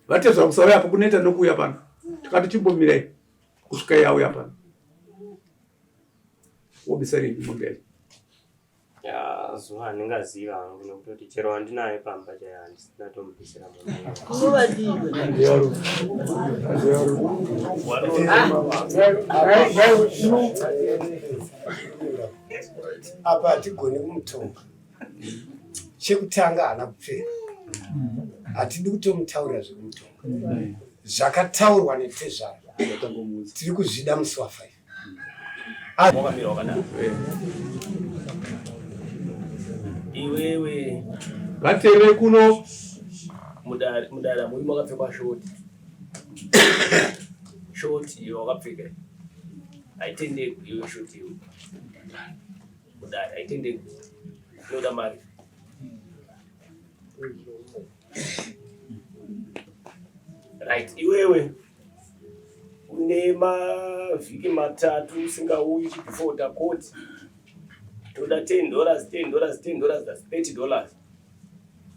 vatezva kusauya apa kunoita nokuuya pano tikati chimbomirai kusvika yauya pano wobisarini mongeri zuva handingaziva hangu nokutoti chero handinaye pamba chaiyo handisina tomupisira apa hatigoni kumutonga chekutanga haana kupfera hatidi kutomutaurira zvekumutonga zvakataurwa netezvaro tiri kuzvida musi wa5 iwewe vatere kuno mudara muri makapfekwa shoti iwe wakapfeka haitendeki iwe shoti iwe mudara haitendeki inoda mari right iwewe une mavhiki 3 usingauyi before takoti toda $10 that's $30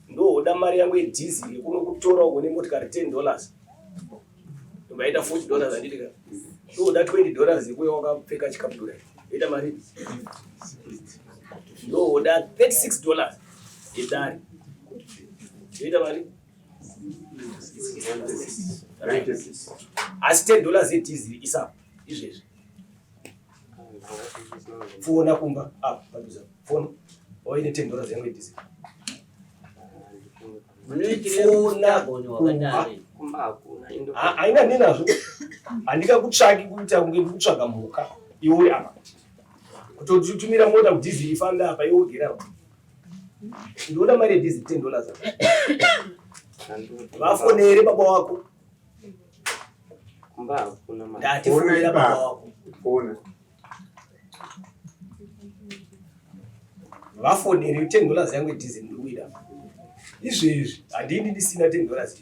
ndohoda mari yangu yedhizili kunokutora ugone motikari $10 ndombaita $40 handitika ndohoda $20 yekuye wakapfeka chikabudura ita mari ndohoda $36 yedari ita mari asi $10 yedhizili isapo izvezvi fona kumba apa paduza fona oine $10 yangu yedhizili haina nenazvo handingakutsvaki kuita kunge ndikutsvaga mhuka iwe apa kutotumira mota kudhizili ifambe apa iwe ugera ndoda mari yedhizili $10 vafonere baba wako ndati fonera baba wako vafonere $10 yangu yedhizili ndikuida izvezvi handini ndisina $10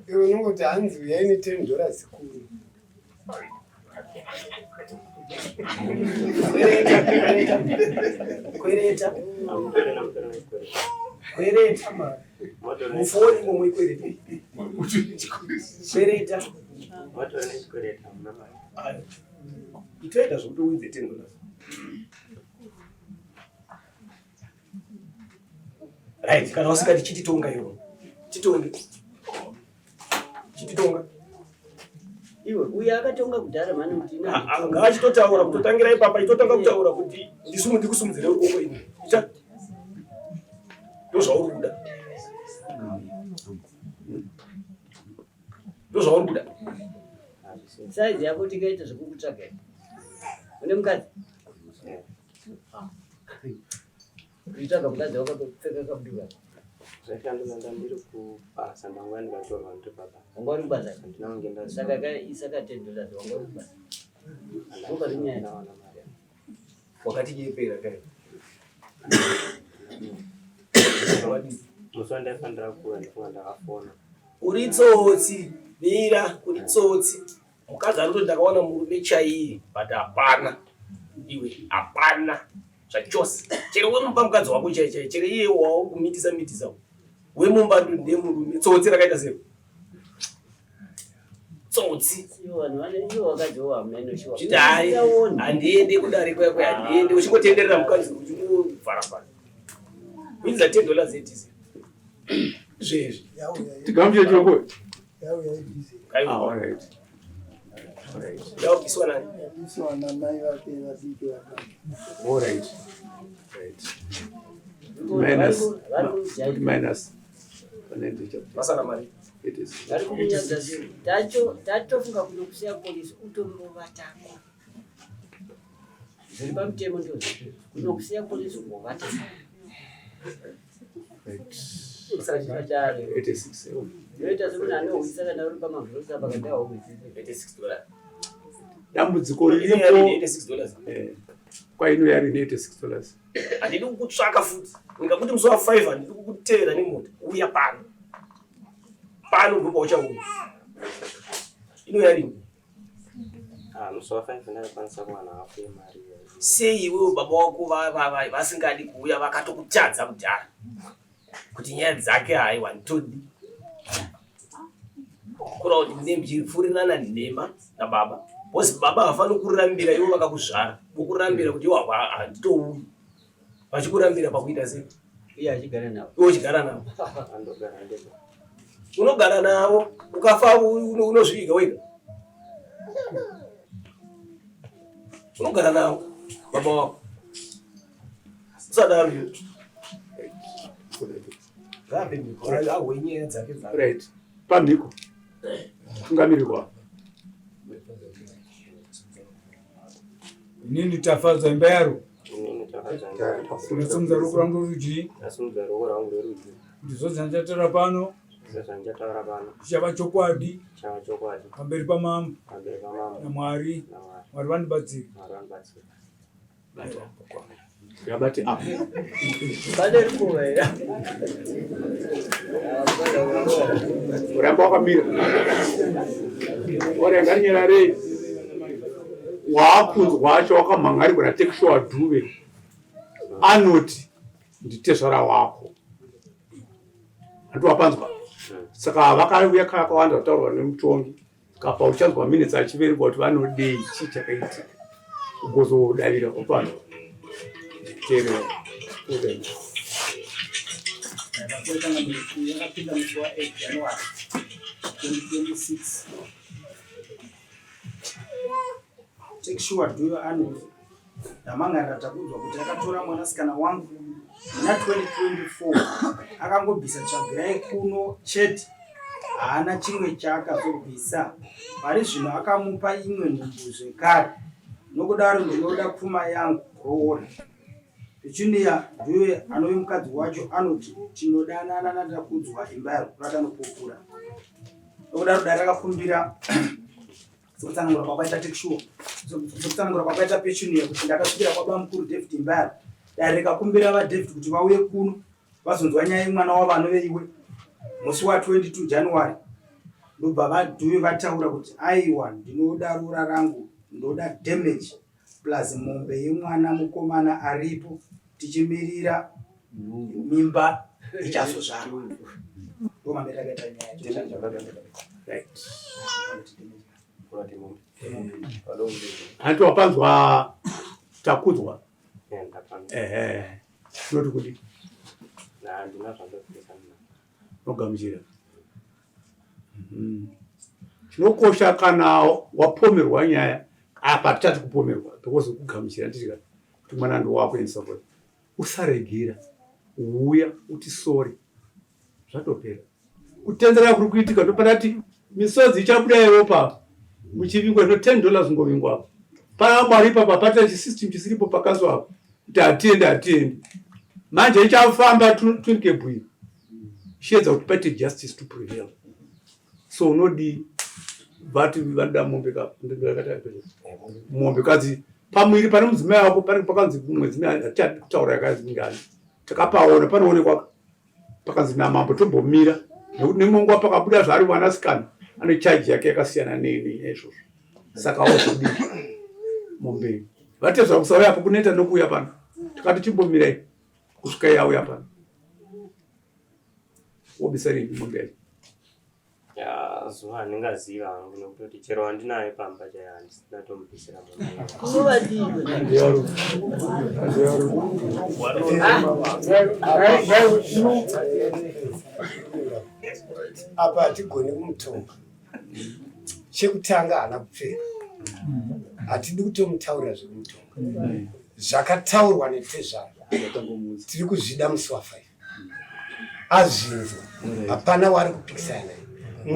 iyo iwe unongoti hanzi uyai ne$10 kuru kwereta mari mufoni momwe kwereta itoita zvokuti uidze $10 right kana usingati chititonga iwo chitonge chititonga iwe uya akatonga kudhara mani kuti ngachitotaura kutotangira ipapa itotanga kutaura kuti ndikusumudzire ruoko ini icha ndozvauri kuda ndozvauri kuda saizi yako tikaita zvekukutsvaga une mukadzi kuitsvaga mukadzi wakapfeka kabudura zvashandisa ndiri kubasa mangwana ndikatorwa ndiri baba wanga uri kubasa ndinongenda saka isaka $10 wanga uri kubasa ukari nyaya wakati jepera kai musi wandaifanira kuva ndifunga ndakafona uri tsotsi mira uri tsotsi mukadzi arikutoti ndakawana murume chairi but hapana iwe hapana zvachose chero wemupa mukadzi wako chaichai chero iye wawo kumitisa wemumba ndemurume tsotsi rakaita sei tsotsi handiende kudare kwakwe handiende uchingotenderera mukadzi uchingovharafara kuinza $10 yedhizili zvezvi tigamuche choko yaubiswa nani minus masana mari vari kumunyaza zvinhu tatofunga kuno kusiya polisi utombovatako zviri pamutemo ndozvo kuno kusiya polisi umbovata yoita sekuti anohwisa kana uri pamavhurosa pakandahomwezii dambudziko riripo kwainouya rine $86 handidi kukutsvaka futi ngakuti musi wa5 handidi kukutevera nemota uya pano ndopa uchauya inouya rini musofa ifana kwanisa kuwana hafu yemari. Sei iwewe baba wako vasingadi kuuya vakatokutadza kudhara kuti nyaya dzake hai wanitodi kura kuti mune mchifurirana nhema nababa bosi baba hafani kurambira iwo vakakuzvara vokurambira kuti iwo handitouyi vachikurambira pakuita sei iye achigara navo iwo uchigara navo Andogara ndega. unogara navo ukafa unozviga wega unogara navo baba wako usadaro ahwenyaya dzake dzake Right. Pamiko. Tungamirirwa. Nini tafadza imba yaro Inini takadzanga. unosimudza ruoko rangu rudyi Nasimudza ruoko rwangu rwerudyi. ndizozvandichatora pano Ndizozvandichataura pano. chichava chokwadi Chava chokwadi. pamberi pamambo Pamberi pamambo namwari naMwari. mwari vandibatsira Mwari vandibatsira. Yabati up. pane rikuwera Uramba wakamira. Orenga nyerare. Wakunzwa wacho wakamhangari kuna take sure dhuve. Anoti nditezvara wako. Andowapanzwa. Saka vakauya kakawanda kutaurwa nemutongi. Kapa uchanzwa minutes achivereka kuti vanodei chii chakaitika. Ugozodavira kupano. Tero. yakapinda musi wa8 January 2026 take sure do annual ndamangara takudzwa kuti akatora mwanasikana wangu muna 2024 akangobvisa tsvagirai kuno chete haana chimwe chaakazobvisa pari zvino akamupa imwe nhumbu zvekare nokudaro ndinoda pfuma yangu roora Petunia ndiye anowe mukadzi wacho anoti tinodanana natakudzwa imba yaro ratanopopura nokudaro dare rakakumbira sokutsanangura kwakaita tekishuwa sokutsanangura kwakaita Petunia kuti ndakasvikira kwaba mukuru David imba yaro dare rikakumbira vaDavid kuti vauye kuno vazonzwa nyaya yemwana wavo anove iwe musi wa22 January ndobva vadhuve vataura kuti aiwa ndinoda rura rangu ndoda damage plus mombe yemwana mukomana aripo tichimirira mimba ichazozvara ndomamberakaita nyaya Right. Kurati mombe. Padonge. Anto wapanzwa takudzwa. Ndapanda. Noti kuti Na ndinazvandofundisa mna. nogamuchira. Chinokosha kana wapomerwa nyaya apa tati kupomerwa because kugamuchira nditika kuti mwana ndo wako in support. Usaregera. Uya uti sorry. Zvatopera. Kutendera kuri kuitika ndopati misodzi ichabuda Europa. Muchivingwa no $10 ngovingwa. Pana mwari papa pata system chisiripo pakazwa hapo. Kuti atiende. Manje ichafamba tunikebwi. Shedza kuti pate justice to prevail. So nodi vatu vanda mombe ndakata mombe kazi pamwiri pane mudzimai wako pane pakanzi mudzimai achati kutaura yakazi ngani. Takapaona panoonekwa pakanzi namambo tombomira nekuti nemongwa pakabuda zvari mwanasikana ane charge yake yakasiyana nezvozvo. Saka ozodi mombe. Vatezva kusauya apo kunoita nokuuya pano. Tikati chimbomirai kusvika yauya pano. Wobisari mombe. Ya zuva ndingaziva hangu nekuti chero wandinaye pamba chaiye handisina tomubvisira mombe. kunovadiwe Ndiyaro. apa hatigoni kumutonga chekutanga haana kupfera hatidi kutomutaurira zvekumutonga zvakataurwa netezvaro tiri kuzvida musi wa5 azvinzwa hapana wari kupikisana naye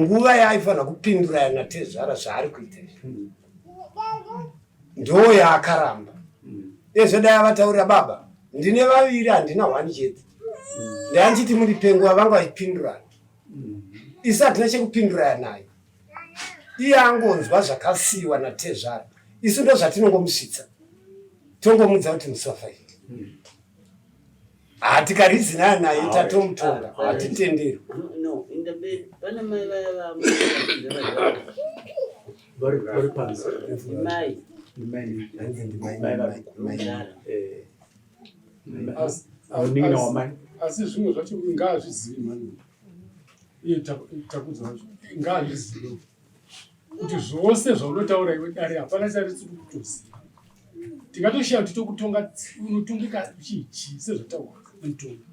nguva yaaifanira kupindura natezvara zvaari kuita ndo yaakaramba ezvo dai avataurira baba ndine vaviri handina 1 chete ndeanchiti muri penguva vanga vachipindurana isi hatina chekupindurana naye iye angonzwa zvakasiyiwa natezvara isu ndo zvatinongomusvitsa tongomudza kuti musi wa5 hatikarizinana naye tatomutonga hatitenderwi no in the bed pane mai vaya vari pansi Mai. auningina wamai asi zvimwe zvacho ngaazvizivi mani iye takudza vacho ngaazvizivi kuti zvose zvaunotaura iwe dare hapana charisiri kutoziva. Tingatoshiya kuti tokutonga unotongeka chichi sezvataura mutonga.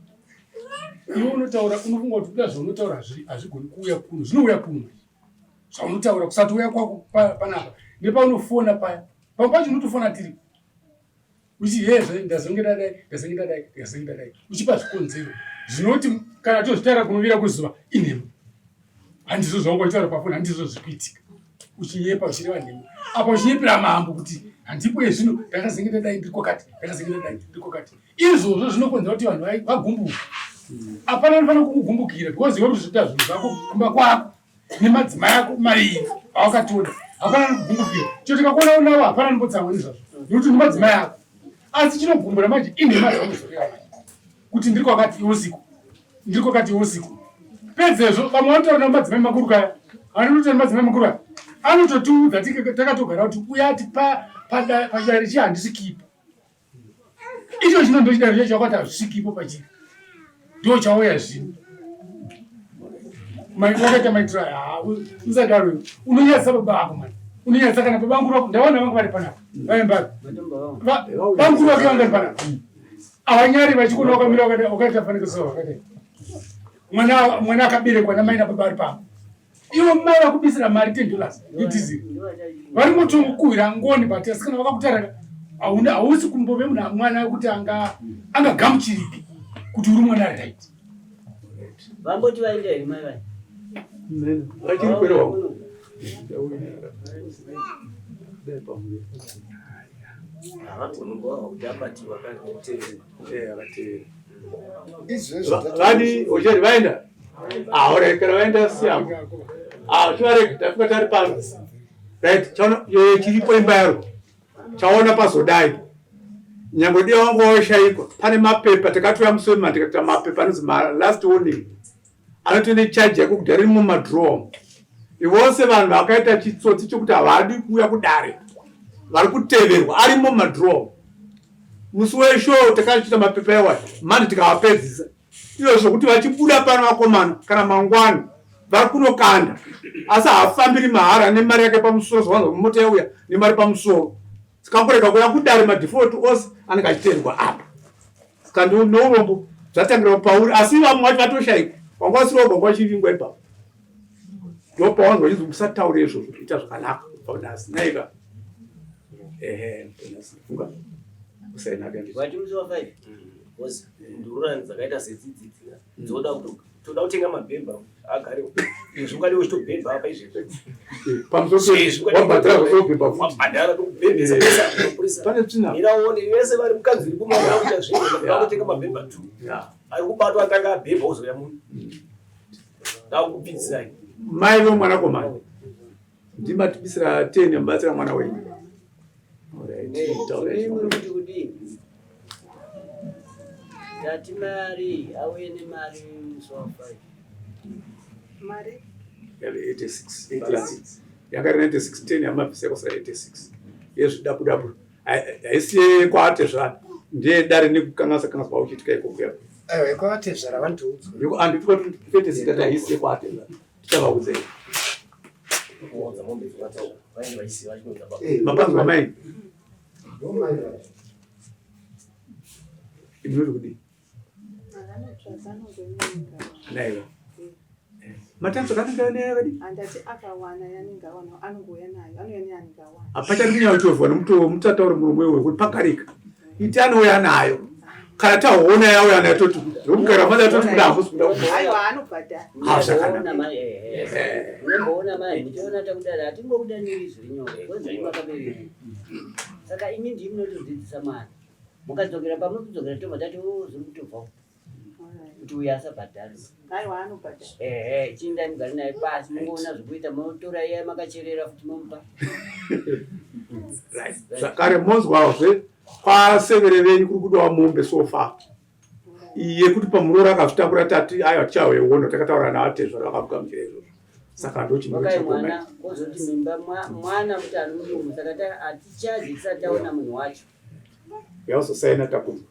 Iwe unotaura unofunga kuti kuda zvaunotaura hazvigoni kuuya kuno zvinouya kuno zvaunotaura kusati uya kwako panapa nepaunofona paya pamwe pacho unotofona tiri uchihezve ndazongedadai uchipa zvikonzero zvinoti kana tozvitaura kunovira kuzuva inhema handizvo zvaungoitaura pafoni handizvo zvikuitika uchinyepa uchireva nhema apa uchinyepera mambo kuti handipo yezvino ndakazengedadai ndikokati izvozvo zvinokonzera kuti vanhu vagumbuka. Hapana anofanira kumugumbukira because iwe kuzvita zvinhu zvako kumba kwako nemadzimai ako mairi awakatoda hapana anokugumbukira cho tikakuona unawo hapana anombotsamwani zvazvo nokuti nemadzimai ako asi chinogumbura manje inhema dzaunozoreva kuti ndiri kwakati iwosiku pedzezvo vamwe vanotaura nemadzimai makuru kaya anotoita nemadzimai makuru aya anototiudza takatogara kuti uyati padare chihandisvikipo icho chino ndo chidare chacho chakwati hazvisvikipo pachiri ndo chauya zvino wakaita maitiro usadaro unonyadzisa baba ako mani unonyadzisa kana baba nguru ndaona vanga vari panapa vaimba vamukuru vake vanga vari panapa avanyari vachikona wakamira wakaita fanikisova wakadai mwana akaberekwa namai nababa vari pamba iwo mai vakubisira mari $10 itiziri vari mutongokuhwira ngoni but asi kana vakakutara hausi kumbove mwana wekuti angagamuchiripi kuti uri mwana right vamboti vaenda here mai vai vachiri kwerewa vani ochari vaenda aurekera vaenda siyamo chivareka tafika tari pano right chiripo imba yaro chaona pazodai nyangwe diwa wangu washayikwa pane mapepa takatoya musoma tikata mapepa anonzi last warning anotone charge yako kuti ari mumadrowa ivose vanhu vakaita chitsotsi chokuti havadi kuuya kudare vari kuteverwa ari mumadrowa musi weshow takachita mapepa ewa mani tikavapedzisa iyo zvokuti vachibuda pano vakomana kana mangwani vari kunokanda asi haafambiri mahara nemari yake pamusoro zvavanza mumota yauya nemari pamusoro sikakureka kuya kudare madefault ose anenge achiterwa apa saka nourombo zvatangira pauri asi vamwe vacho vatoshayika wanga wasirogwa ngwachivingwa ipapo ndo pawanza vachinzi musataure izvozvo kuita zvakanaka paunasi naika funga vati musi wa 5 Bosi, ndurani dzakaita sedzidzidzi toda kutenga mabhemba agare zvingadi uchitobhemba apa izvezvo wabhadhara tokubhembesa pane tsvina iraone vese vari mukadzi iri kumwana kuita zvinhu kutenga mabhemba 2 ari kubatwa atanga abhemba uzoya munhu ndakukupidzisai mai vomwanakomana ndimatibisira 10 mubatsira mwana wenyu kuti kudini tati mari auye nemari musi wa 5 mari yave 86 yakari 96 10 yamabvisa yakosa 86 yezvidabudabu haisiye kwaatezvara ndiye dare nekukangasa kwauchiitika ikokuya kwavatezvara vanotoudzwa ndiko anditwetesitati haisiye kwaatezvara tichavakudzei mapanzwa mai inoti kudii naiva matanzwa kanengaoneyavadi andati akawana yanengawana anongoya nayo anouya neyanengawana apacharikinya uchovwa nomutatauri murume wekuti pakarika iti anouya nayo kana taona yauya nayo toti nomugara mada toti kuda hamusi kuda aiwa anobhadhara unomboona mai ndichiona takudara hatimbokuda nirizvi rinyore kwezvai makabereka saka imi ndimi munotodzidzisa mwana mukadzokera pamwe kudzokera tobva tati zviri kutobva kuti uyu asabhadhara aiwa anobhadhara chiinda mugari naye pasi mungoona zvekuita motora iya makacherera futi momupa zvakare monzwazve kwasevere venyu kuri kudiwa mombe sofa yekuti pamuroro akazvitakura tati aiwa tichauyeona takataura naatezvara vakamugamuchira izvozvo saka ndo Wakai mwana kozoti mimba mwana kuti anumbu saka atichaji tisataona munhu wacho. Yazosaina takudzwa.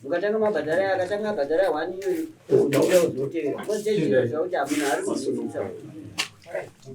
Mukatanga mabhadhara akatanga bhadhara 1 iyoyo. Ndio zvoteera. Kozoti zvauti amuna ari kuzvisa.